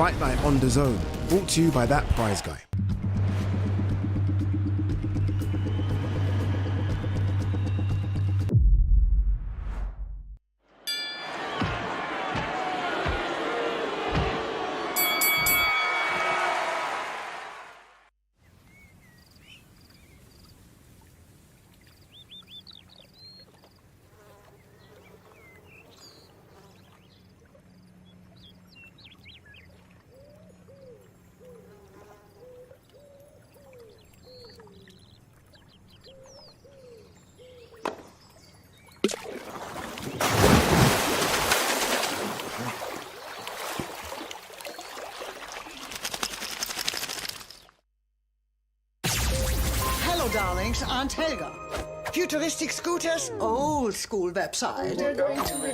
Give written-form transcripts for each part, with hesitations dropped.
Fight Night on DAZN, brought to you by that prize guy. Darlings, Aunt Helga. Futuristic scooters, old school website.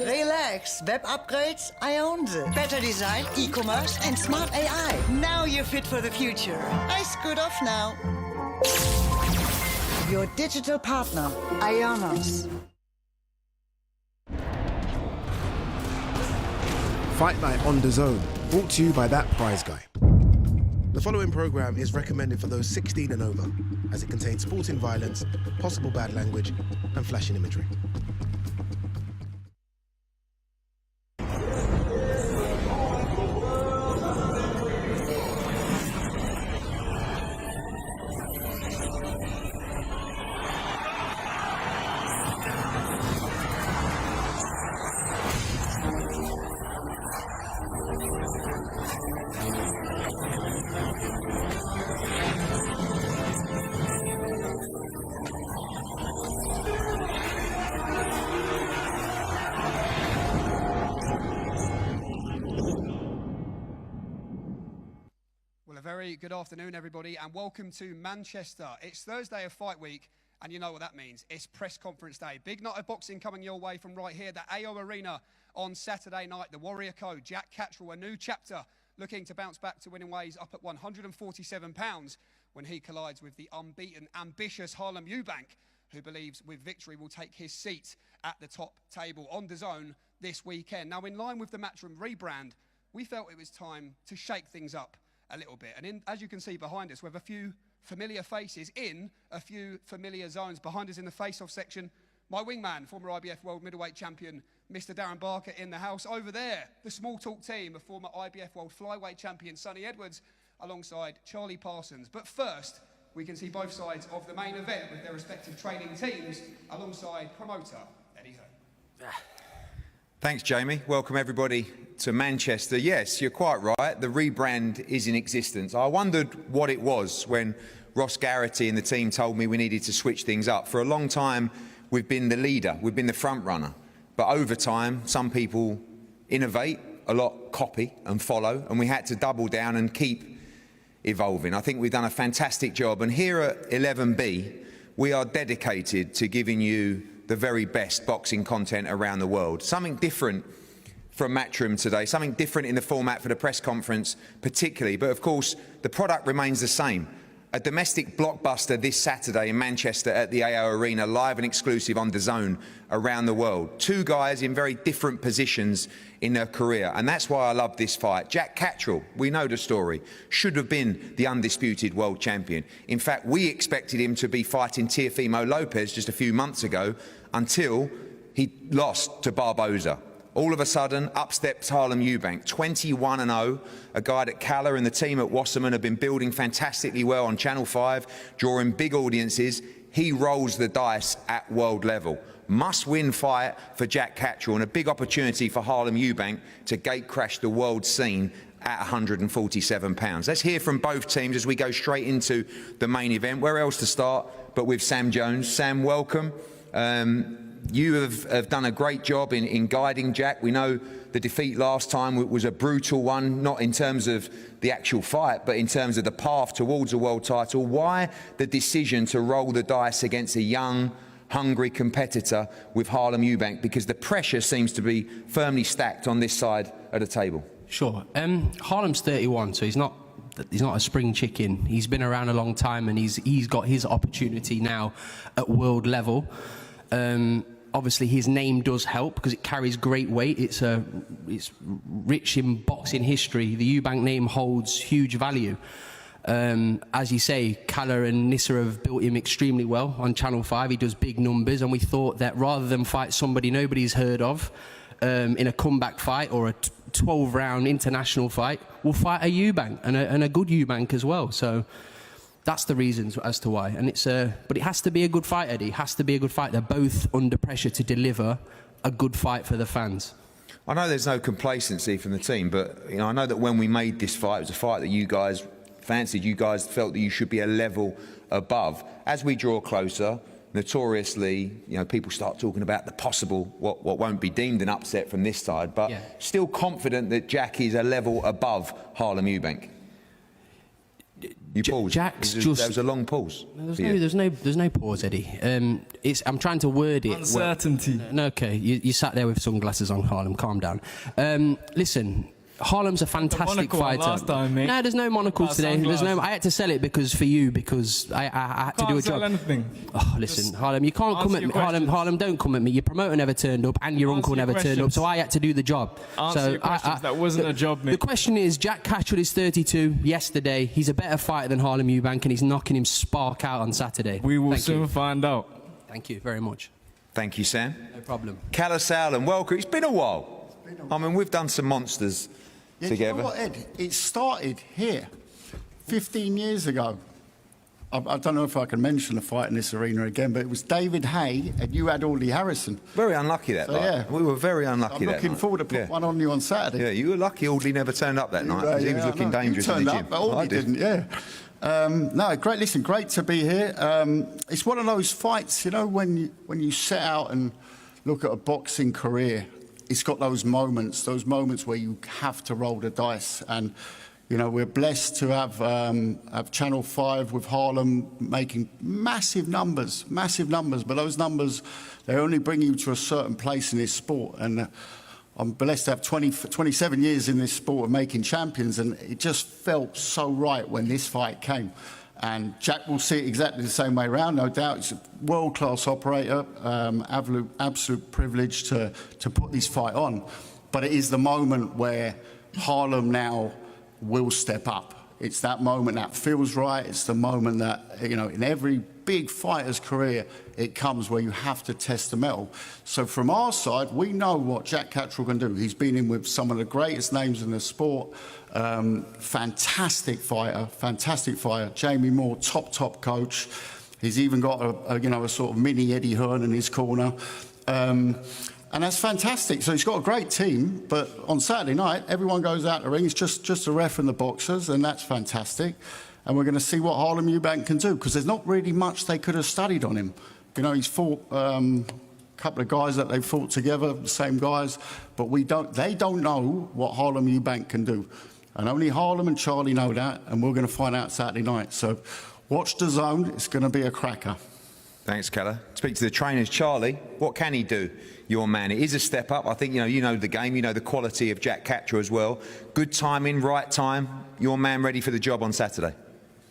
Relax, web upgrades, I own them. Better design, e-commerce and smart AI. Now you're fit for the future. I scoot off now. Your digital partner, Ionos. Fight Night on DAZN, brought to you by that prize guy. The following programme is recommended for those 16 and over, as it contains sporting violence, possible bad language, and flashing imagery. Very good afternoon, everybody, and welcome to Manchester. It's Thursday of Fight Week, and you know what that means. It's press conference day. Big night of boxing coming your way from right here, the AO Arena on Saturday night. The Warrior Code, Jack Catterall, a new chapter, looking to bounce back to winning ways up at 147 pounds when he collides with the unbeaten, ambitious Harlem Eubank, who believes with victory will take his seat at the top table on DAZN this weekend. Now, in line with the Matchroom rebrand, we felt it was time to shake things up a little bit. And as you can see behind us, we have a few familiar faces in a few familiar zones. Behind us in the face-off section, my wingman, former IBF World Middleweight Champion, Mr. Darren Barker in the house. Over there, the small talk team of former IBF World Flyweight Champion Sonny Edwards, alongside Charlie Parsons. But first, we can see both sides of the main event with their respective training teams, alongside promoter Eddie Hearn. Thanks, Jamie. Welcome, everybody, to Manchester. Yes, you're quite right. The rebrand is in existence. I wondered what it was when Ross Garrity and the team told me we needed to switch things up. For a long time, we've been the leader. We've been the front runner. But over time, some people innovate, a lot copy and follow, and we had to double down and keep evolving. I think we've done a fantastic job. And here at 11B, we are dedicated to giving you the very best boxing content around the world. Something different from Matchroom today, something different in the format for the press conference particularly, but of course the product remains the same. A domestic blockbuster this Saturday in Manchester at the AO Arena, live and exclusive on DAZN around the world. Two guys in very different positions in their career, and that's why I love this fight. Jack Catterall, we know the story, should have been the undisputed world champion. In fact, we expected him to be fighting Teofimo Lopez just a few months ago until he lost to Barboza. All of a sudden, up steps Harlem Eubank, 21-0, a guy that Calla and the team at Wasserman have been building fantastically well on Channel 5, drawing big audiences. He rolls the dice at world level. Must-win fight for Jack Catterall and a big opportunity for Harlem Eubank to gate-crash the world scene at 147 pounds. Let's hear from both teams as we go straight into the main event. Where else to start but with Sam Jones. Sam, welcome. You have done a great job in guiding Jack. We know the defeat last time was a brutal one, not in terms of the actual fight, but in terms of the path towards a world title. Why the decision to roll the dice against a young, hungry competitor with Harlem Eubank? Because the pressure seems to be firmly stacked on this side of the table. Sure. Harlem's 31, so he's not a spring chicken. He's been around a long time, and he's got his opportunity now at world level. obviously his name does help because it carries great weight. It's rich in boxing history. The Eubank name holds huge value. As you say, Kalla and Nissa have built him extremely well on Channel 5. He does big numbers, and we thought that rather than fight somebody nobody's heard of in a comeback fight or a 12-round international fight, we'll fight a Eubank and a good Eubank as well. So that's the reasons as to why. And but it has to be a good fight, Eddie. It has to be a good fight. They're both under pressure to deliver a good fight for the fans. I know there's no complacency from the team, but I know that when we made this fight, it was a fight that you guys fancied. You guys felt that you should be a level above. As we draw closer, notoriously, people start talking about the possible, what won't be deemed an upset from this side, but still confident that Jack is a level above Harlem Eubank. You paused. Jack's there was a long pause. There's no pause, Eddie. I'm trying to word it. Uncertainty. No, okay. You sat there with sunglasses on, Harlem. Calm down. Listen. Harlem's a fantastic fighter. Last time, mate. No, there's no monocles today. There's no. I had to sell it because I had to do a job. Anything. Oh, listen, Harlem, you can't come at me. Harlem, don't come at me. Your promoter never turned up, and your uncle never turned up, so I had to do the job. Answer your questions. That wasn't a job, mate. The question is, Jack Catterall is 32 yesterday. He's a better fighter than Harlem Eubank, and he's knocking him spark out on Saturday. We will soon find out. Thank you very much. Thank you, Sam. No problem. Kalla and welcome. It's been a while. I mean, we've done some monsters together. You know what, Ed? It started here 15 years ago. I don't know if I can mention the fight in this arena again, but it was David Hay and you had Audley Harrison. Very unlucky that night. Yeah. We were very unlucky that night. I'm looking forward to put one on you on Saturday. Yeah, you were lucky Audley never turned up that night because he was looking dangerous in the gym. But Audley didn't, yeah. No, great. Listen, great to be here. It's one of those fights, when you set out and look at a boxing career, it's got those moments where you have to roll the dice. And, we're blessed to have Channel 5 with Harlem making massive numbers, but those numbers, they only bring you to a certain place in this sport. And I'm blessed to have 27 years in this sport of making champions, and it just felt so right when this fight came. And Jack will see it exactly the same way around, no doubt. He's a world-class operator, absolute privilege to put this fight on. But it is the moment where Harlem now will step up. It's that moment that feels right. It's the moment that, in every big fighter's career, it comes where you have to test the mettle. So from our side, we know what Jack Catterall can do. He's been in with some of the greatest names in the sport. Fantastic fighter. Jamie Moore, top coach. He's even got a sort of mini Eddie Hearn in his corner. And that's fantastic. So he's got a great team, but on Saturday night, everyone goes out the ring. It's just the ref and the boxers, and that's fantastic. And we're going to see what Harlem Eubank can do, because there's not really much they could have studied on him. He's fought a couple of guys that they fought together, the same guys, but they don't know what Harlem Eubank can do. And only Harlem and Charlie know that, and we're going to find out Saturday night. So watch DAZN. It's going to be a cracker. Thanks, Kalla. Speak to the trainers. Charlie, what can he do, your man? It is a step up. I think, you know the game. You know the quality of Jack Catterall as well. Good timing, right time. Your man ready for the job on Saturday?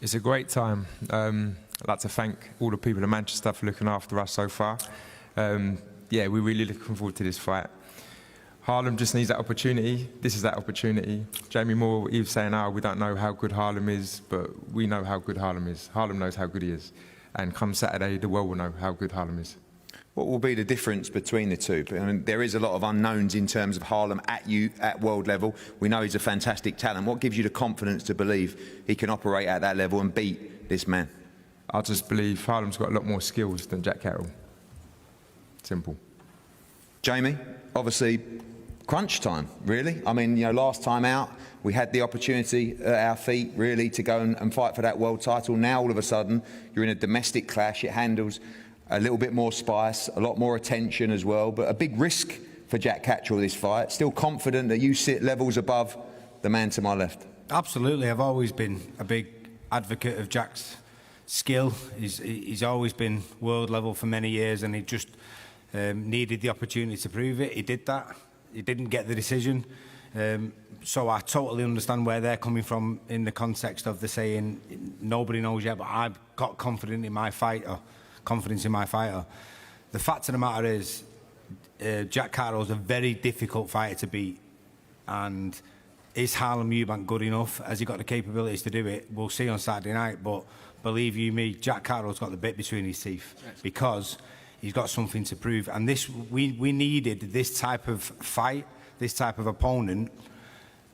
It's a great time. I'd like to thank all the people in Manchester for looking after us so far. We're really looking forward to this fight. Harlem just needs that opportunity. This is that opportunity. Jamie Moore, he was saying, we don't know how good Harlem is, but we know how good Harlem is. Harlem knows how good he is. And come Saturday, the world will know how good Harlem is. What will be the difference between the two? I mean, there is a lot of unknowns in terms of Harlem at world level. We know he's a fantastic talent. What gives you the confidence to believe he can operate at that level and beat this man? I just believe Harlem's got a lot more skills than Jack Catterall. Simple. Jamie, obviously, crunch time, really. I mean, last time out, we had the opportunity at our feet, really, to go and fight for that world title. Now, all of a sudden, you're in a domestic clash. It handles a little bit more spice, a lot more attention as well, but a big risk for Jack Catterall this fight. Still confident that you sit levels above the man to my left? Absolutely. I've always been a big advocate of Jack's skill. He's always been world level for many years, and he just needed the opportunity to prove it. He did that. He didn't get the decision. So I totally understand where they're coming from in the context of the saying, nobody knows yet, but I've got confidence in my fighter. The fact of the matter is, Jack Catterall's a very difficult fighter to beat, and is Harlem Eubank good enough? Has he got the capabilities to do it? We'll see on Saturday night, but believe you me, Jack Catterall's got the bit between his teeth because he's got something to prove. And this, we needed this type of fight, this type of opponent.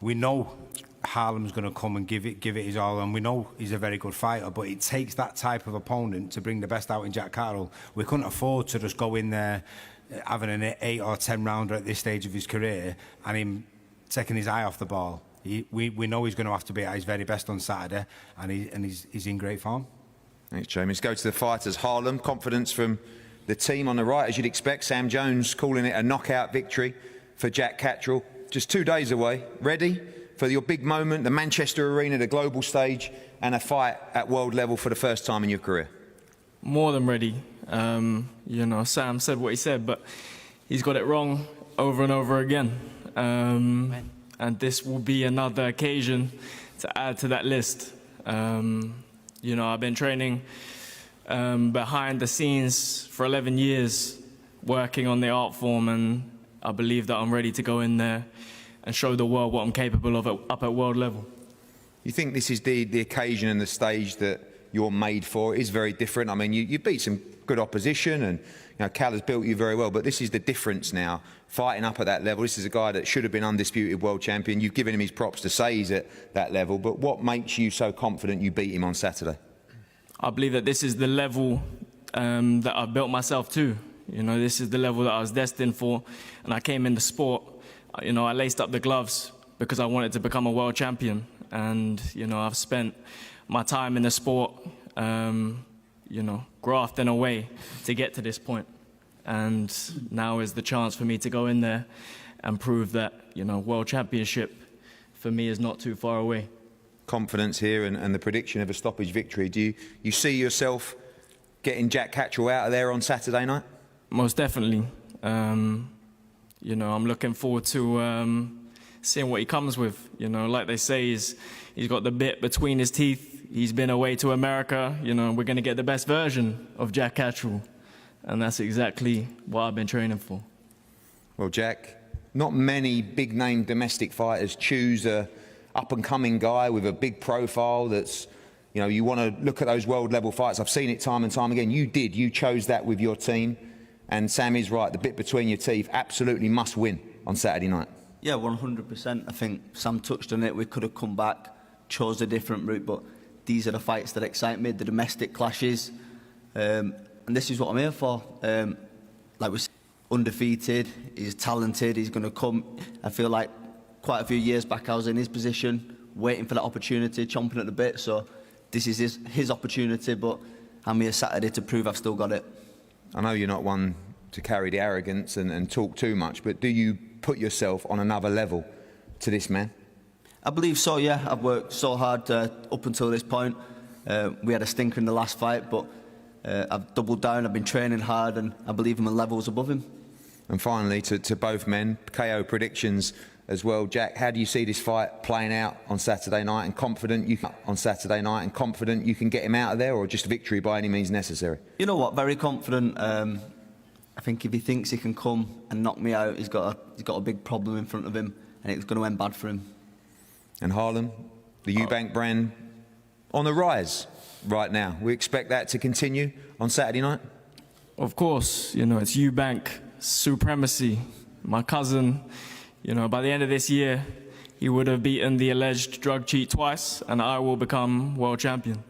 We know Harlem's going to come and give it his all, and we know he's a very good fighter, but it takes that type of opponent to bring the best out in Jack Catterall. We couldn't afford to just go in there having an 8 or 10 rounder at this stage of his career and him taking his eye off the ball. We know he's going to have to be at his very best on Saturday, and he's in great form. Thanks, Jamie. Let's go to the fighters. Harlem, confidence from the team on the right, as you'd expect. Sam Jones calling it a knockout victory for Jack Catterall. Just 2 days away. Ready for your big moment, the Manchester Arena, the global stage, and a fight at world level for the first time in your career? More than ready. You know, Sam said what he said, but he's got it wrong over and over again. And this will be another occasion to add to that list. You know, I've been training behind the scenes for 11 years, working on the art form, and I believe that I'm ready to go in there and show the world what I'm capable of up at world level. You think this is the occasion and the stage that you're made for? It is very different. I mean, you beat some good opposition, and you know, Cal has built you very well, but this is the difference now, fighting up at that level. This is a guy that should have been undisputed world champion. You've given him his props to say he's at that level, but what makes you so confident you beat him on Saturday? I believe that this is the level that I've built myself to. You know, this is the level that I was destined for, and I came in the sport. You know, I laced up the gloves because I wanted to become a world champion, and you know, I've spent my time in the sport, you know, grafting away to get to this point. And now is the chance for me to go in there and prove that, you know, world championship for me is not too far away. Confidence here and the prediction of a stoppage victory. Do you see yourself getting Jack Catterall out of there on Saturday night? Most definitely. You know, I'm looking forward to seeing what he comes with. You know, like they say, he's got the bit between his teeth. He's been away to America. You know, we're going to get the best version of Jack Catterall. And that's exactly what I've been training for. Well, Jack, not many big-name domestic fighters choose a up-and-coming guy with a big profile that's, you know, you want to look at those world-level fights. I've seen it time and time again. You did. You chose that with your team. And Sam is right. The bit between your teeth absolutely must win on Saturday night. Yeah, 100%. I think Sam touched on it. We could have come back, chose a different route, but these are the fights that excite me, the domestic clashes. And this is what I'm here for. Like we're undefeated, he's talented, he's going to come. I feel like quite a few years back I was in his position, waiting for that opportunity, chomping at the bit. So this is his opportunity, but I'm here Saturday to prove I've still got it. I know you're not one to carry the arrogance and talk too much, but do you put yourself on another level to this man? I believe so, yeah. I've worked so hard up until this point. We had a stinker in the last fight, but I've doubled down, I've been training hard, and I believe I'm in levels above him. And finally, to both men, KO predictions as well. Jack, how do you see this fight playing out on Saturday night, and confident you can get him out of there, or just victory by any means necessary? You know what, very confident. I think if he thinks he can come and knock me out, he's got a big problem in front of him, and it's going to end bad for him. And Harlem, the Eubank brand, on the rise right now. We expect that to continue on Saturday night? Of course, you know, it's Eubank supremacy. My cousin, you know, by the end of this year, he would have beaten the alleged drug cheat twice, and I will become world champion.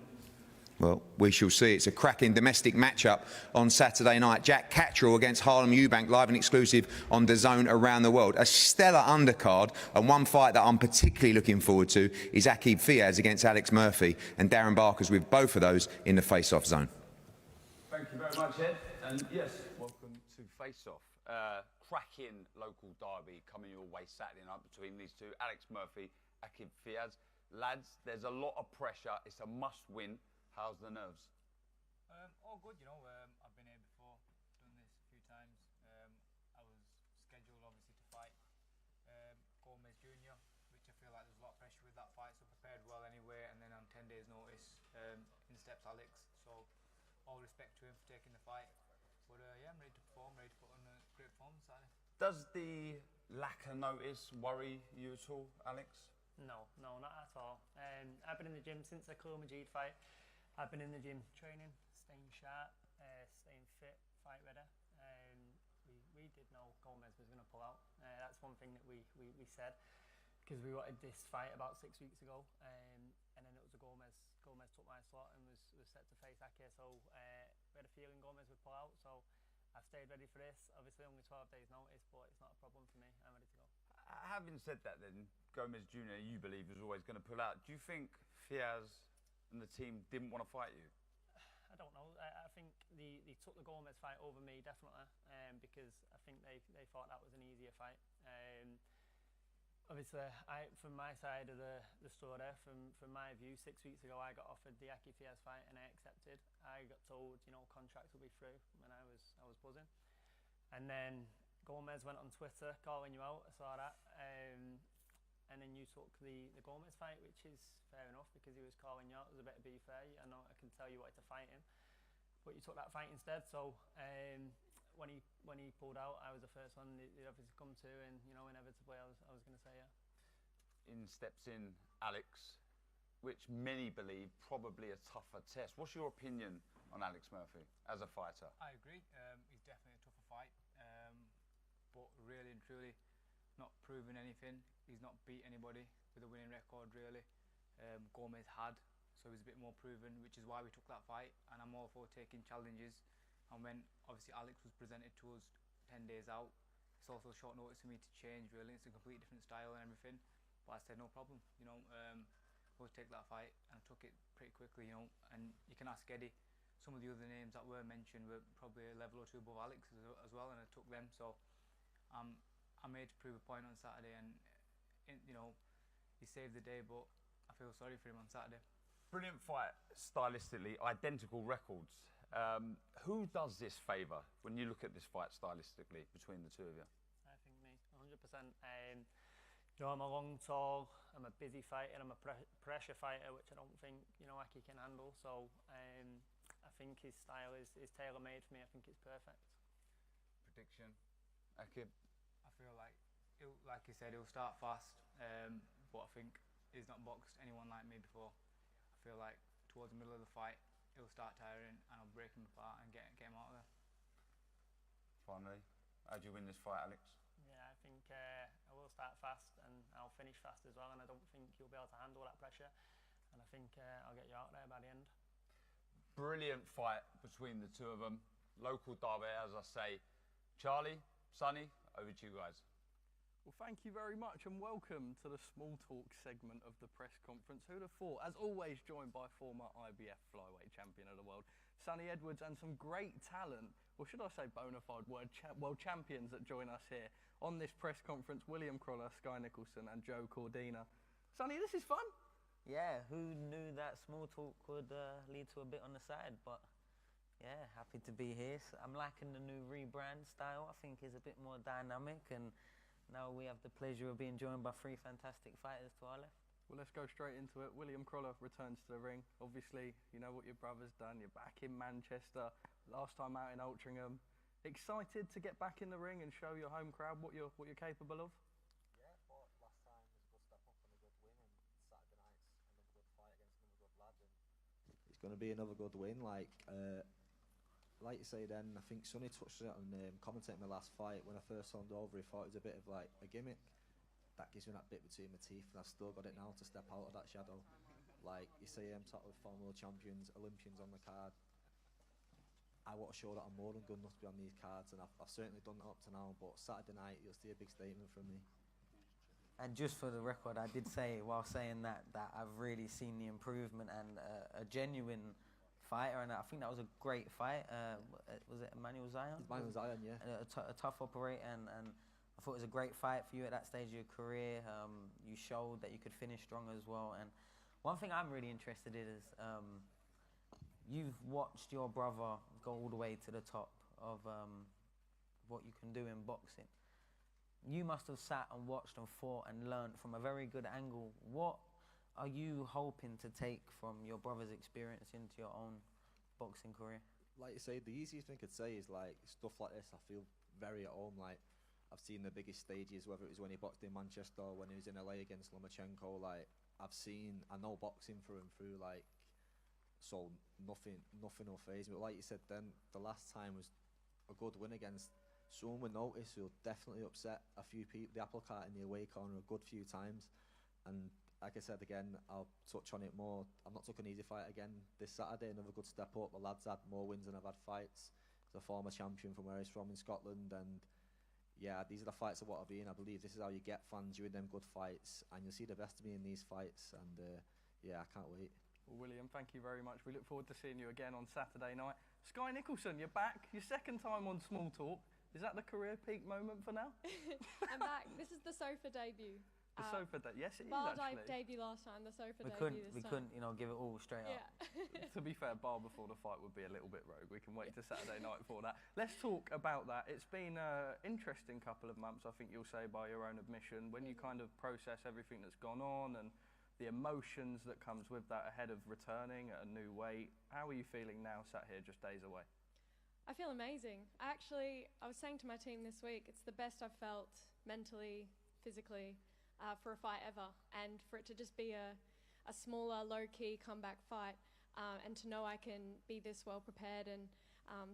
Well, we shall see. It's a cracking domestic matchup on Saturday night. Jack Catterall against Harlem Eubank, live and exclusive on DAZN around the world. A stellar undercard, and one fight that I'm particularly looking forward to is Aqib Fiaz against Alex Murphy, and Darren Barker's with both of those in the face-off zone. Thank you very much, Ed. And yes, welcome to Face Off. Cracking local derby coming your way Saturday night between these two. Alex Murphy, Aqib Fiaz. Lads, there's a lot of pressure. It's a must-win. How's the nerves? All good, you know. I've been here before, done this a few times. I was scheduled, obviously, to fight Gomez Jr., which I feel like there's a lot of pressure with that fight, so prepared well anyway. And then on 10 days' notice, in steps Alex. So all respect to him for taking the fight. But yeah, I'm ready to perform, ready to put on a great performance. perform Saturday. Does the lack of notice worry you at all, Alex? No, not at all. I've been in the gym since the Khalil Majid fight. I've been in the gym training, staying sharp, staying fit, fight ready. We did know Gomez was going to pull out. That's one thing that we said, because we wanted this fight about 6 weeks ago, and then it was a Gomez took my slot and was set to face Ake, so we had a feeling Gomez would pull out, so I've stayed ready for this. Obviously only 12 days notice, but it's not a problem for me. I'm ready to go. Having said that then, Gomez Jr. you believe was always going to pull out. Do you think Fiaz and the team didn't want to fight you? I don't know. I think they took the Gomez fight over me, definitely, because I think they thought that was an easier fight. Obviously, from my side of the story, from my view, 6 weeks ago I got offered the Ake Fiaz fight and I accepted. I got told, you know, contracts will be through, and I was buzzing. And then Gomez went on Twitter calling you out. I saw that. And then you took the Gomez fight, which is fair enough because he was calling you out. There was a bit of beef there. I know I can tell you wanted to fight him, but you took that fight instead. So when he pulled out, I was the first one he'd obviously come to, and you know, inevitably I was going to say yeah. In steps in Alex, which many believe probably a tougher test. What's your opinion on Alex Murphy as a fighter? I agree. He's definitely a tougher fight, but really and truly, not proven anything. He's not beat anybody with a winning record, really. Gomez had, so he was a bit more proven, which is why we took that fight. And I'm all for taking challenges. And when obviously Alex was presented to us 10 days out, it's also short notice for me to change, really. It's a completely different style and everything. But I said no problem, you know. We'll take that fight, and I took it pretty quickly, you know. And you can ask Eddie. Some of the other names that were mentioned were probably a level or two above Alex as well, and I took them. So I made to prove a point on Saturday, and you know, he saved the day, but I feel sorry for him on Saturday. Brilliant fight, stylistically, identical records. Who does this favour when you look at this fight stylistically between the two of you? I think me, 100%. You know, I'm a long, tall, I'm a busy fighter, I'm a pressure fighter, which I don't think, you know, Ake can handle. So I think his style is tailor-made for me. I think it's perfect. Prediction, Ake? I feel like you said, he'll start fast, but I think he's not boxed anyone like me before. I feel like towards the middle of the fight, he'll start tiring and I'll break him apart and get him out of there. Finally, how do you win this fight, Alex? Yeah, I think I will start fast and I'll finish fast as well, and I don't think you'll be able to handle that pressure, and I think I'll get you out there by the end. Brilliant fight between the two of them. Local derby, as I say. Charlie, Sonny, over to you guys. Well, thank you very much and welcome to the small talk segment of the press conference. Who'd have thought? As always, joined by former IBF flyweight champion of the world, Sonny Edwards, and some great talent, or should I say bona fide world champions that join us here on this press conference, William Croller, Sky Nicholson and Joe Cordina. Sonny, this is fun. Yeah, who knew that small talk could lead to a bit on the side, but yeah, happy to be here. So I'm liking the new rebrand style. I think it's a bit more dynamic, and now we have the pleasure of being joined by three fantastic fighters to our left. Well, let's go straight into it. William Croller returns to the ring. Obviously, you know what your brother's done. You're back in Manchester, last time out in Altrincham. Excited to get back in the ring and show your home crowd what you're capable of? Yeah, but last time was a good step up and a good win, and Saturday night's another good fight against another good lad. And it's going to be another good win. Like you say then, I think Sonny touched it on commentating my last fight. When I first turned over, he thought it was a bit of like a gimmick. That gives me that bit between my teeth, and I've still got it now to step out of that shadow. Like you say, I'm top of former world champions, Olympians on the card. I want to show that I'm more than good enough to be on these cards, and I've certainly done that up to now, but Saturday night you'll see a big statement from me. And just for the record, I did say, while saying that I've really seen the improvement and a genuine fighter, and I think that was a great fight. Was it Emmanuel Zion? Emmanuel Zion, yeah. A tough operator, and I thought it was a great fight for you at that stage of your career. You showed that you could finish strong as well. And one thing I'm really interested in is you've watched your brother go all the way to the top of what you can do in boxing. You must have sat and watched and fought and learned from a very good angle. What are you hoping to take from your brother's experience into your own boxing career? Like you say, the easiest thing I could say is like stuff like this I feel very at home. Like, I've seen the biggest stages, whether it was when he boxed in Manchester or when he was in LA against Lomachenko. Like, I know boxing through and through. Like, so nothing will faze me. But like you said, then the last time was a good win against someone with notice who'll definitely upset a few people. The apple cart in the away corner a good few times, and like I said again, I'll touch on it more. I'm not taking an easy fight again this Saturday. Another good step up. The lad's had more wins than I've had fights. He's a former champion from where he's from in Scotland, and yeah, these are the fights of what I've been. I believe this is how you get fans. You win them good fights, and you'll see the best of me in these fights. And yeah, I can't wait. Well, William, thank you very much. We look forward to seeing you again on Saturday night. Sky Nicholson, you're back. Your second time on Small Talk. Is that the career peak moment for now? I'm back. This is the sofa debut. The sofa debut. Yes, it is Bar actually. debut last time, the sofa We debut this couldn't, time. you know, give it all straight up. To be fair, bar before the fight would be a little bit rogue. We can wait to Saturday night for that. Let's talk about that. It's been an interesting couple of months, I think you'll say, by your own admission. When you kind of process everything that's gone on and the emotions that comes with that ahead of returning at a new weight, how are you feeling now, sat here just days away? I feel amazing. I was saying to my team this week, it's the best I've felt mentally, physically, for a fight ever. And for it to just be a smaller, low-key comeback fight, and to know I can be this well prepared, and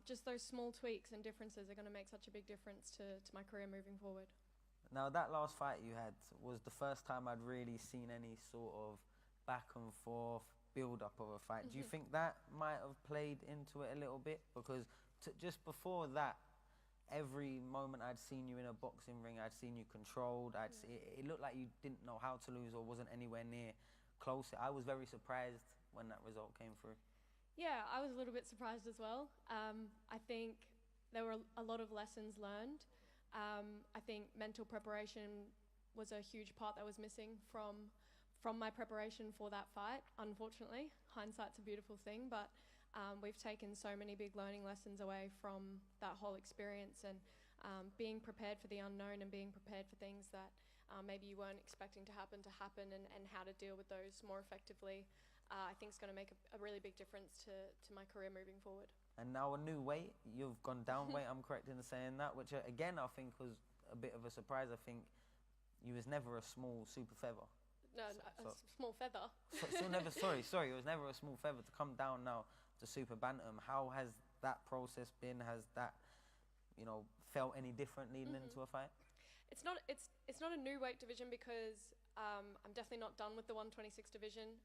just those small tweaks and differences are going to make such a big difference to my career moving forward. Now, that last fight you had was the first time I'd really seen any sort of back and forth build-up of a fight. Do you think that might have played into it a little bit? Because just before that, every moment I'd seen you in a boxing ring, I'd seen you controlled. It looked like you didn't know how to lose or wasn't anywhere near close. I was very surprised when that result came through. Yeah, I was a little bit surprised as well. I think there were a lot of lessons learned. I think mental preparation was a huge part that was missing from my preparation for that fight, unfortunately. Hindsight's a beautiful thing, but we've taken so many big learning lessons away from that whole experience, and being prepared for the unknown and being prepared for things that maybe you weren't expecting to happen, and how to deal with those more effectively, I think is going to make a really big difference to my career moving forward. And now a new weight, you've gone down weight, I'm correct in saying that, which again I think was a bit of a surprise. I think you was never a small super feather. No, a small feather. Sorry, it was never a small feather to come down now to super bantam. How has that process been? Has that, felt any different leading into a fight? It's not a new weight division because I'm definitely not done with the 126 division.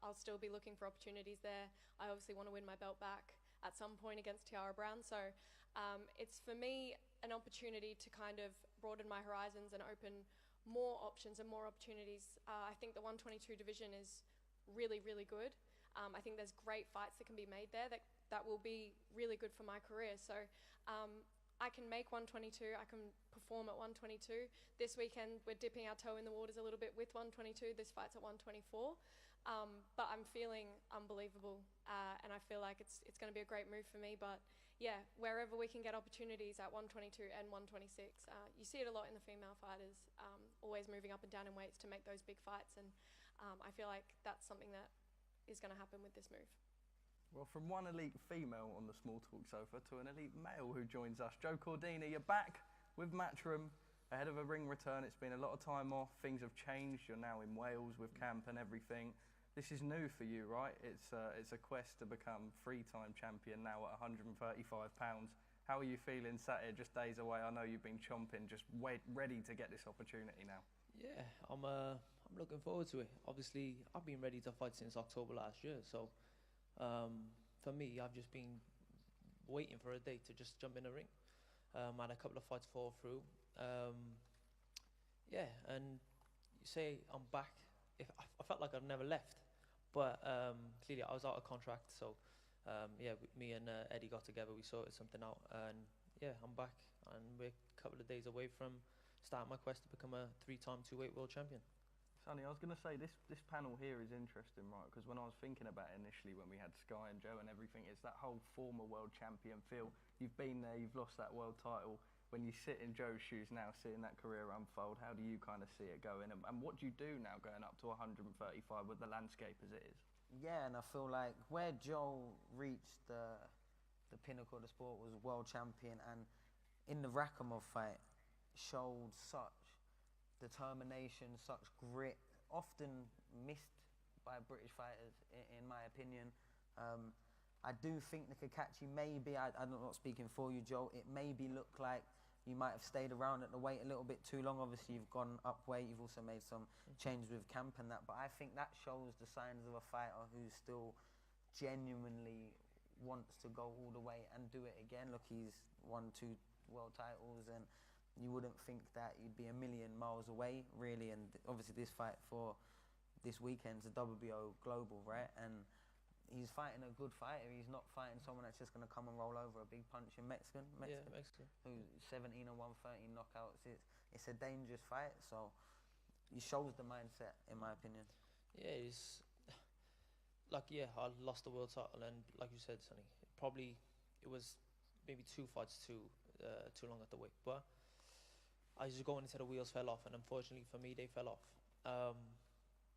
I'll still be looking for opportunities there. I obviously want to win my belt back at some point against Tiara Brown. So it's for me an opportunity to kind of broaden my horizons and open more options and more opportunities. I think the 122 division is really, really good. I think there's great fights that can be made there that will be really good for my career. So I can make 122, I can perform at 122. This weekend we're dipping our toe in the waters a little bit with 122. This fight's at 124. But I'm feeling unbelievable, and I feel like it's going to be a great move for me. But yeah, wherever we can get opportunities at 122 and 126, you see it a lot in the female fighters, always moving up and down in weights to make those big fights, and I feel like that's something that is going to happen with this move. Well, from one elite female on the Small Talk sofa to an elite male who joins us, Joe Cordini, you're back with Matchroom ahead of a ring return. It's been a lot of time off, things have changed, you're now in Wales with camp and everything. This is new for you, right? It's a quest to become three-time champion now at 135 pounds. How are you feeling sat here just days away? I know you've been chomping, just ready to get this opportunity now. Yeah, I'm looking forward to it. Obviously, I've been ready to fight since October last year, so for me, I've just been waiting for a day to just jump in the ring. I had a couple of fights fall through. Yeah, and you say I'm back. I felt like I've never left, but clearly I was out of contract, so yeah, me and Eddie got together, we sorted something out, and yeah, I'm back, and we're a couple of days away from starting my quest to become a three-time two-weight world champion. Sonny, I was going to say, this panel here is interesting, right? Because when I was thinking about it initially, when we had Sky and Joe and everything, it's that whole former world champion feel. You've been there, you've lost that world title. When you sit in Joe's shoes now, seeing that career unfold, how do you kind of see it going? And what do you do now going up to 135 with the landscape as it is? Yeah, and I feel like where Joe reached the pinnacle of the sport was world champion, and in the Rakhimov fight, showed such determination, such grit, often missed by British fighters, in my opinion. I do think the Kakachi maybe, I'm not speaking for you, Joe, it maybe look like you might have stayed around at the weight a little bit too long. Obviously, you've gone up weight, you've also made some changes with camp and that, but I think that shows the signs of a fighter who still genuinely wants to go all the way and do it again. Look, he's won 2 world titles, and you wouldn't think that you'd be a million miles away, really, and obviously this fight for this weekend's a WBO Global, right? And he's fighting a good fighter. He's not fighting someone that's just going to come and roll over a big punch in Mexican. Yeah, Mexican. Who's 17 and 113 knockouts. It's a dangerous fight, so he shows the mindset, in my opinion. Yeah, he's like, yeah, I lost the world title, and like you said, Sonny, it was maybe 2 fights too long at the weight, but I was just going into the wheels fell off, and unfortunately for me, they fell off.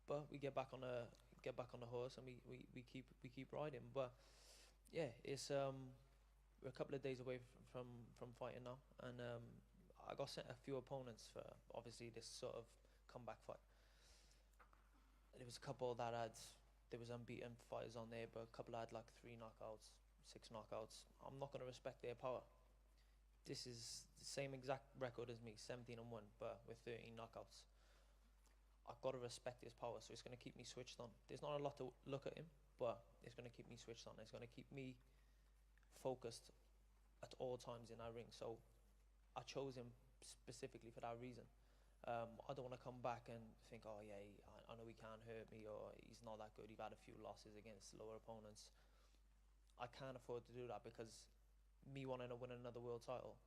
But we get back on the horse, and we keep riding. But yeah, it's we're a couple of days away from fighting now, and I got sent a few opponents for obviously this sort of comeback fight. There was a couple there was unbeaten fighters on there, but a couple had like 3 knockouts, 6 knockouts. I'm not going to respect their power. This is the same exact record as me, 17 and 1, but with 13 knockouts. I've got to respect his power, so it's going to keep me switched on. There's not a lot to look at him, but it's going to keep me switched on. It's going to keep me focused at all times in that ring. So I chose him specifically for that reason. I don't want to come back and think, oh yeah, I know he can't hurt me, or he's not that good. He's had a few losses against lower opponents. I can't afford to do that, because me wanting to win another world title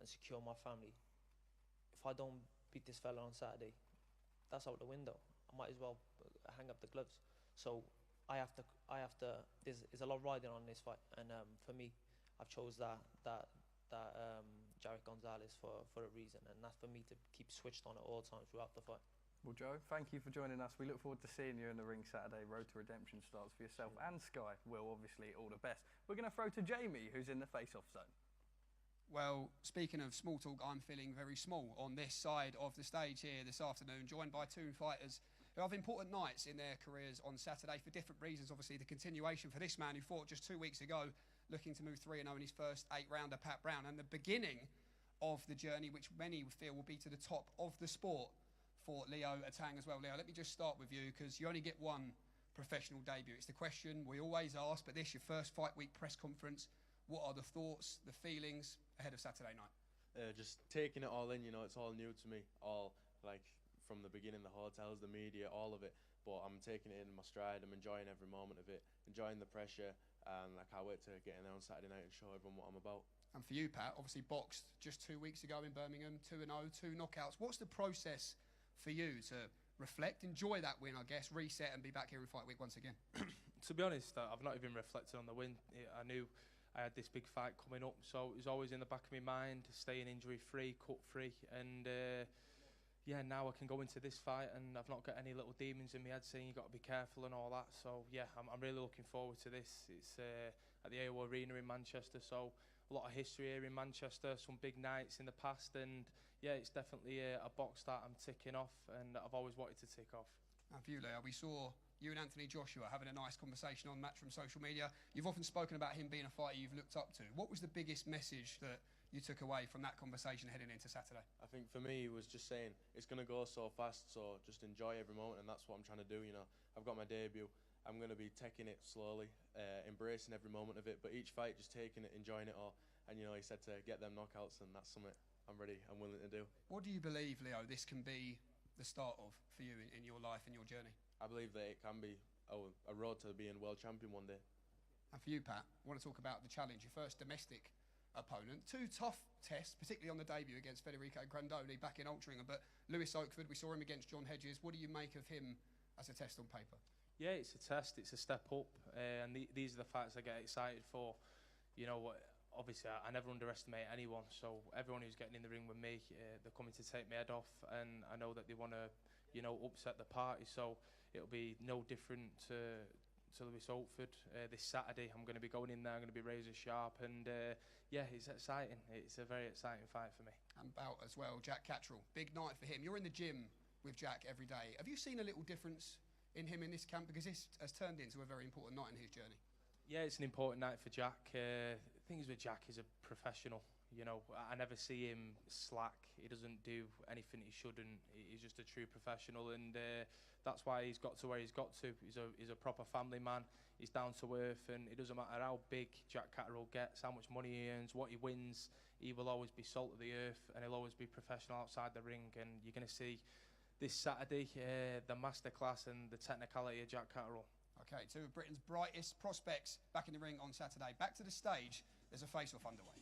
and secure my family, if I don't beat this fella on Saturday, that's out the window. I might as well hang up the gloves. So I have to. There's a lot riding on this fight, and for me, I've chose that Jarek Gonzalez for a reason, and that's for me to keep switched on at all times throughout the fight. Well, Joe, thank you for joining us. We look forward to seeing you in the ring Saturday. Road to Redemption starts for yourself and Sky. Will, obviously, all the best. We're going to throw to Jamie, who's in the face-off zone. Well, speaking of small talk, I'm feeling very small on this side of the stage here this afternoon, joined by 2 fighters who have important nights in their careers on Saturday for different reasons. Obviously, the continuation for this man who fought just 2 weeks ago, looking to move 3-0 in his first 8-rounder, Pat Brown, and the beginning of the journey, which many feel will be to the top of the sport for Leo Atang as well. Leo, let me just start with you, because you only get one professional debut. It's the question we always ask, but this, your first fight week press conference. What are the thoughts, the feelings ahead of Saturday night? Just taking it all in, you know, it's all new to me. All, like, from the beginning, the hotels, the media, all of it. But I'm taking it in my stride. I'm enjoying every moment of it, enjoying the pressure, and I can't wait to get in there on Saturday night and show everyone what I'm about. And for you, Pat, obviously boxed just 2 weeks ago in Birmingham, 2-0, 2 knockouts. What's the process for you to reflect, enjoy that win, I guess, reset and be back here in fight week once again? To be honest, I've not even reflected on the win. I knew I had this big fight coming up, so it was always in the back of my mind, staying injury-free, cut-free, and yeah, now I can go into this fight and I've not got any little demons in my head saying you've got to be careful and all that. So yeah, I'm really looking forward to this. It's at the AO Arena in Manchester, so a lot of history here in Manchester, some big nights in the past, and yeah, it's definitely a box that I'm ticking off and that I've always wanted to tick off. And for you, Leo, we saw you and Anthony Joshua having a nice conversation on Matchroom social media. You've often spoken about him being a fighter you've looked up to. What was the biggest message that you took away from that conversation heading into Saturday? I think for me, it was just saying it's going to go so fast, so just enjoy every moment, and that's what I'm trying to do. You know, I've got my debut. I'm going to be taking it slowly, embracing every moment of it, but each fight just taking it, enjoying it all. And you know, he said to get them knockouts, and that's something I'm willing to do. What do you believe, Leo, this can be the start of for you in your life and your journey? I believe that it can be a road to being world champion one day. And for you, Pat, I want to talk about the challenge, your first domestic opponent. 2 tough tests, particularly on the debut against Federico Grandoni back in Altrincham, but Lewis Oakford, we saw him against John Hedges. What do you make of him as a test on paper? Yeah, it's a test, it's a step up, and these are the fights I get excited for. You know, obviously I never underestimate anyone, so everyone who's getting in the ring with me, they're coming to take my head off, and I know that they want to, you know, upset the party, so it'll be no different to to Lewis Oatford this Saturday. I'm going to be going in there. I'm going to be razor sharp, and yeah, it's exciting. It's a very exciting fight for me. And bout as well, Jack Catterall. Big night for him. You're in the gym with Jack every day. Have you seen a little difference in him in this camp? Because this has turned into a very important night in his journey. Yeah, it's an important night for Jack. The thing is with Jack, he's a professional. You know, I never see him slack. He doesn't do anything he shouldn't. He's just a true professional, and that's why he's got to where he's got to. He's a proper family man. He's down to earth, and it doesn't matter how big Jack Catterall gets, how much money he earns, what he wins. He will always be salt of the earth, and he'll always be professional outside the ring. And you're going to see this Saturday the masterclass and the technicality of Jack Catterall. Okay, two of Britain's brightest prospects back in the ring on Saturday. Back to the stage. There's a face-off underway.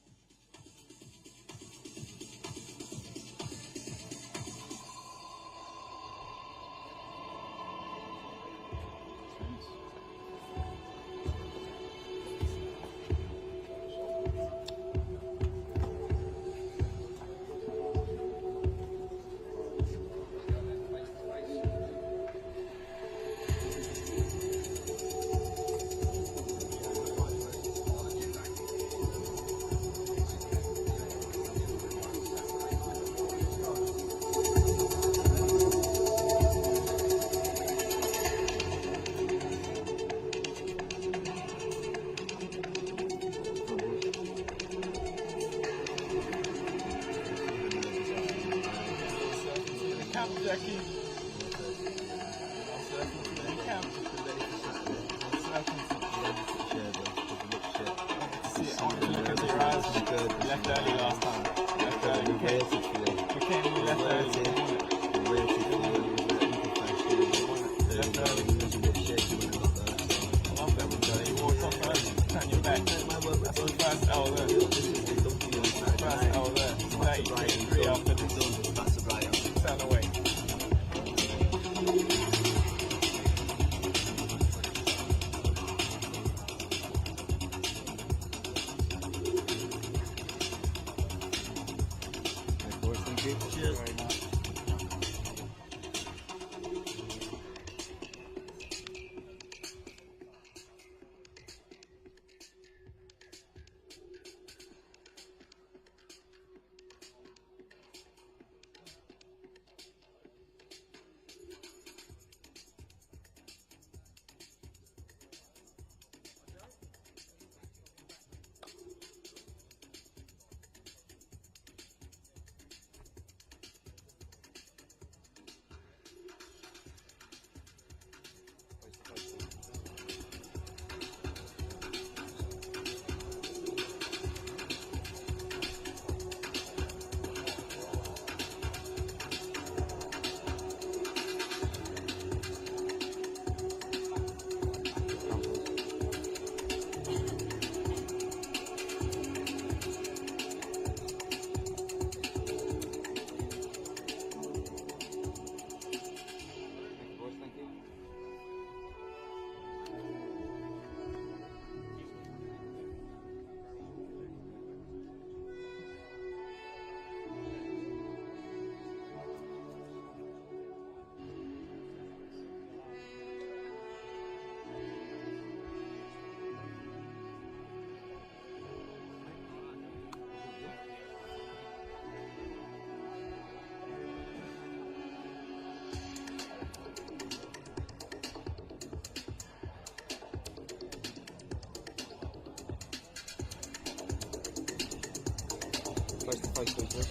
Face to face, please.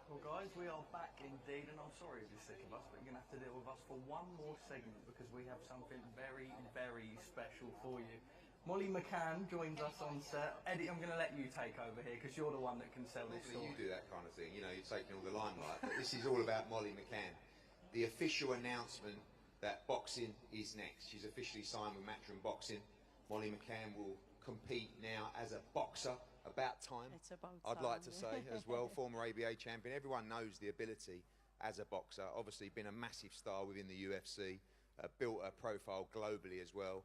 Well, guys, we are back indeed, and I'm sorry if you're sick of us, but you're going to have to deal with us for one more segment because we have something very, very special for you. Molly McCann joins us on set. Eddie, I'm going to let you take over here because you're the one that can sell this story. You do that kind of thing, you know, you're taking all the limelight, but this is all about Molly McCann. The official announcement that boxing is next. She's officially signed with Matchroom Boxing. Molly McCann will compete now as a boxer. About time, it's about I'd like to time. say, as well, former ABA champion. Everyone knows the ability as a boxer. Obviously been a massive star within the UFC, built a profile globally as well.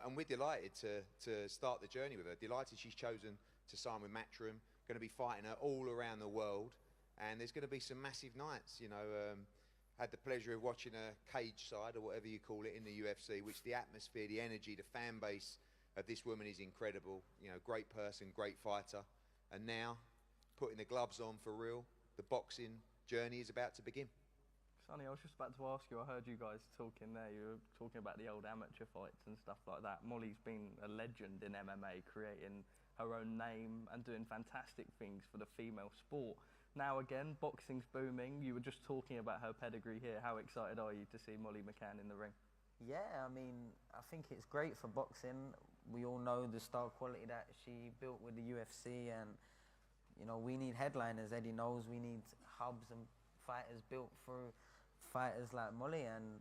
And we're delighted to start the journey with her. Delighted she's chosen to sign with Matchroom. Going to be fighting her all around the world. And there's going to be some massive nights, you know. Had the pleasure of watching her cage side, or whatever you call it, in the UFC, which the atmosphere, the energy, the fan base of this woman is incredible. You know, great person, great fighter. And now, putting the gloves on for real, the boxing journey is about to begin. Sonny, I was just about to ask you, I heard you guys talking there, you were talking about the old amateur fights and stuff like that. Molly's been a legend in MMA, creating her own name and doing fantastic things for the female sport. Now again, boxing's booming. You were just talking about her pedigree here. How excited are you to see Molly McCann in the ring? Yeah, I mean, I think it's great for boxing. We all know the star quality that she built with the UFC, and you know, we need headliners. Eddie knows we need hubs and fighters built through fighters like Molly, and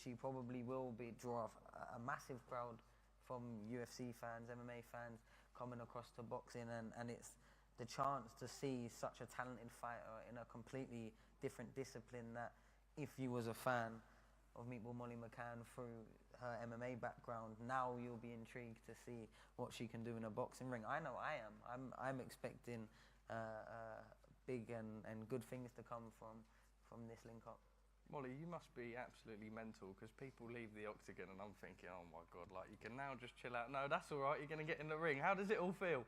she probably will draw a massive crowd from UFC fans, MMA fans coming across to boxing, and it's the chance to see such a talented fighter in a completely different discipline that if you was a fan of Meatball Molly McCann through her MMA background, now you'll be intrigued to see what she can do in a boxing ring. I know I am. I'm expecting big and good things to come from this link-up. Molly, you must be absolutely mental because people leave the octagon and I'm thinking, oh my God, like you can now just chill out. No, that's all right, you're going to get in the ring. How does it all feel?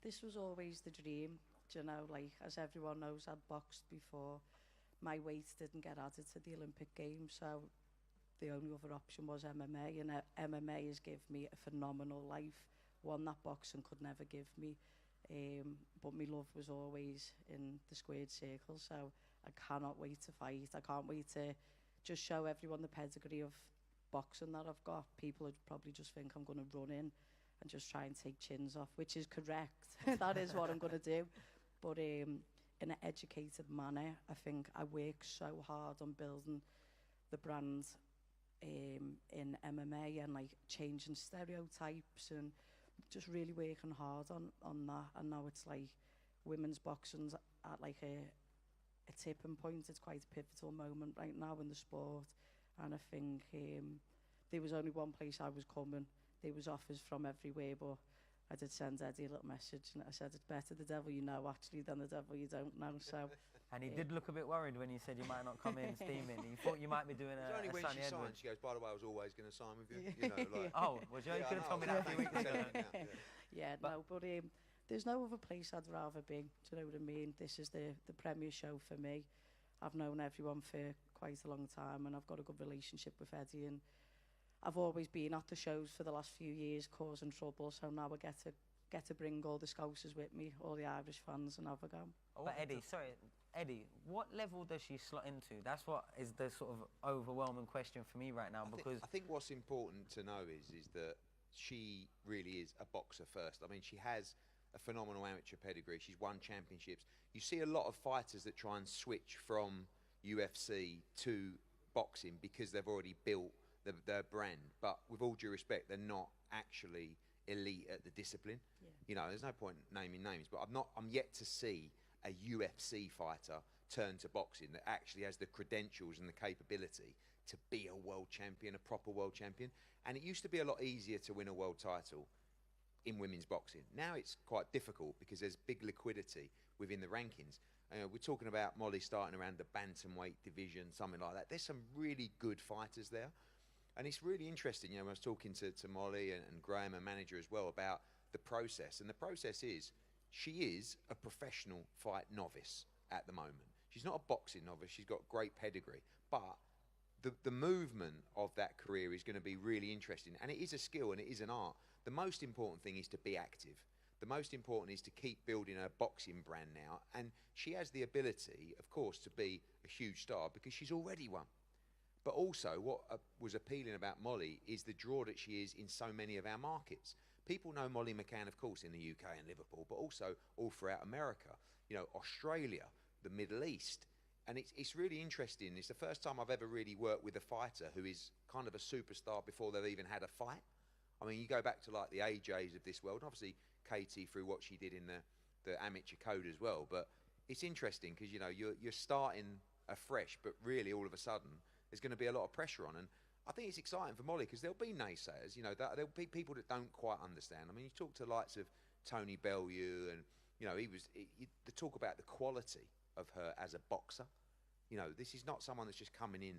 This was always the dream, you know, like as everyone knows, I'd boxed before. My weight didn't get added to the Olympic Games, so the only other option was MMA, and MMA has given me a phenomenal life, one that boxing could never give me. But my love was always in the squared circle, so I cannot wait to fight. I can't wait to just show everyone the pedigree of boxing that I've got. People would probably just think I'm going to run in and just try and take chins off, which is correct. That is what I'm going to do. But in an educated manner, I think I work so hard on building the brand in MMA and like changing stereotypes and just really working hard on that. And now it's like women's boxing's at like a tipping point. It's quite a pivotal moment right now in the sport, and I think there was only one place I was coming. There was offers from everywhere, but I did send Eddie a little message and I said it's better the devil you know actually than the devil you don't know. So and he did look a bit worried when you said you might not come in steaming. He thought you might be doing a only when Sonny she signed, Edwards. she goes, by the way, I was always going to sign with you. You know, like, oh, was you? You could have told me that a few weeks ago. Yeah, no, but there's no other place I'd rather be. Do you know what I mean? This is the premier show for me. I've known everyone for quite a long time, and I've got a good relationship with Eddie, and I've always been at the shows for the last few years causing trouble, so now I get to bring all the Scousers with me, all the Irish fans, and have a go. But Eddie, what level does she slot into? That's what is the sort of overwhelming question for me right now, because I think what's important to know is that she really is a boxer first. I mean, she has a phenomenal amateur pedigree. She's won championships. You see a lot of fighters that try and switch from UFC to boxing because they've already built their brand. But with all due respect, they're not actually elite at the discipline. Yeah. You know, there's no point naming names, but I'm yet to see a UFC fighter turn to boxing that actually has the credentials and the capability to be a world champion, a proper world champion. And it used to be a lot easier to win a world title in women's boxing. Now it's quite difficult because there's big liquidity within the rankings. We're talking about Molly starting around the bantamweight division, something like that. There's some really good fighters there. And it's really interesting, you know, when I was talking to Molly and Graham, her manager as well, about the process. And the process is, she is a professional fight novice at the moment. She's not a boxing novice, she's got great pedigree. But the movement of that career is going to be really interesting. And it is a skill and it is an art. The most important thing is to be active. The most important is to keep building her boxing brand now, and she has the ability, of course, to be a huge star because she's already won. But also, what was appealing about Molly is the draw that she is in so many of our markets. People know Molly McCann, of course, in the UK and Liverpool, but also all throughout America, you know, Australia, the Middle East. And it's really interesting. It's the first time I've ever really worked with a fighter who is kind of a superstar before they've even had a fight. I mean, you go back to like the AJs of this world, and obviously Katie through what she did in the amateur code as well. But it's interesting because, you know, you're starting afresh, but really all of a sudden there's going to be a lot of pressure on. And I think it's exciting for Molly because there'll be naysayers, you know, there'll be people that don't quite understand. I mean, you talk to the likes of Tony Bellew and, you know, the talk about the quality of her as a boxer. You know, this is not someone that's just coming in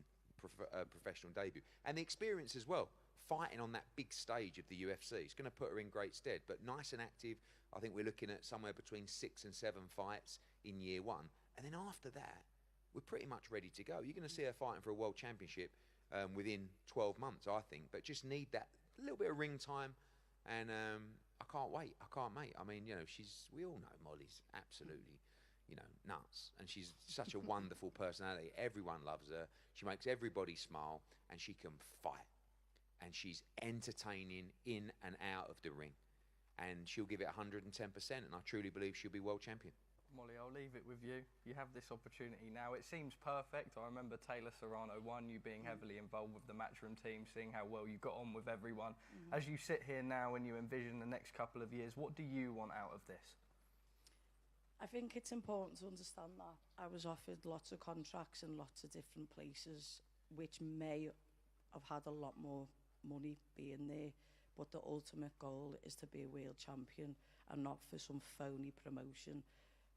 professional debut. And the experience as well, fighting on that big stage of the UFC. It's going to put her in great stead, but nice and active. I think we're looking at somewhere between 6 and 7 fights in year one. And then after that, we're pretty much ready to go. You're going to see her fighting for a world championship within 12 months, I think, but just need that little bit of ring time. And I can't wait. I can't wait. I mean, you know, we all know Molly's absolutely, you know, nuts. And she's such a wonderful personality. Everyone loves her. She makes everybody smile, and she can fight. And she's entertaining in and out of the ring. And she'll give it 110%, and I truly believe she'll be world champion. Molly, I'll leave it with you. You have this opportunity now. It seems perfect. I remember Taylor Serrano won, you being heavily involved with the Matchroom team, seeing how well you got on with everyone. As you sit here now and you envision the next couple of years, what do you want out of this? I think it's important to understand that I was offered lots of contracts in lots of different places, which may have had a lot more money being there, but the ultimate goal is to be a world champion and not for some phony promotion.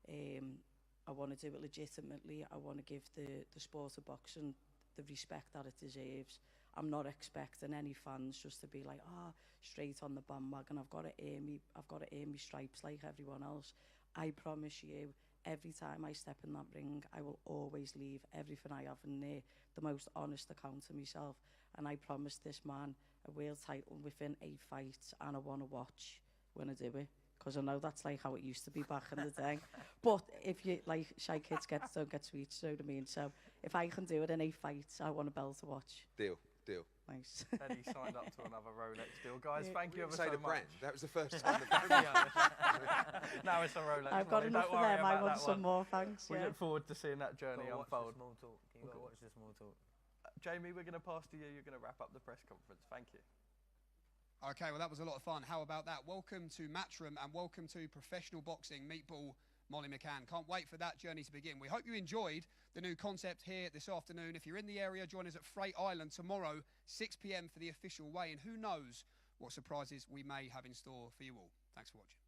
I want to do it legitimately. I want to give the sport of boxing the respect that it deserves. I'm not expecting any fans just to be like, straight on the bandwagon. I've got to earn me stripes like everyone else. I promise you, every time I step in that ring, I will always leave everything I have in there, the most honest account of myself. And I promise this man a world title within 8 fights, and I want to watch when I do it. Because I know that's like how it used to be back in the day. But if you, like, shy kids don't get sweets, you know what I mean? So if I can do it in 8 fights, I want a bell to watch. Deal. Nice. Eddie signed up to another Rolex deal. Guys, thank you ever so Say the much. brand. That was the first time the brand. Now it's a Rolex. I've got enough of them. I want some more, thanks. We look forward to seeing that journey unfold. Small talk. You gotta watch the small talk. Jamie, we're going to pass to you. You're going to wrap up the press conference. Thank you. Okay, well, that was a lot of fun. How about that? Welcome to Matchroom and welcome to professional boxing. Meatball Molly McCann. Can't wait for that journey to begin. We hope you enjoyed the new concept here this afternoon. If you're in the area, join us at Freight Island tomorrow, 6 p.m. for the official weigh-in. Who knows what surprises we may have in store for you all. Thanks for watching.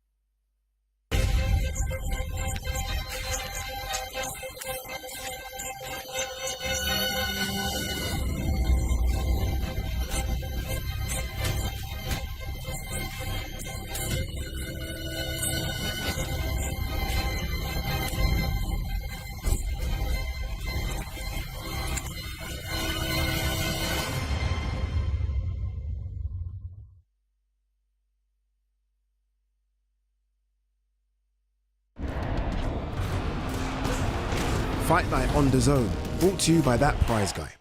Fight Night on DAZN, brought to you by That Prize Guy.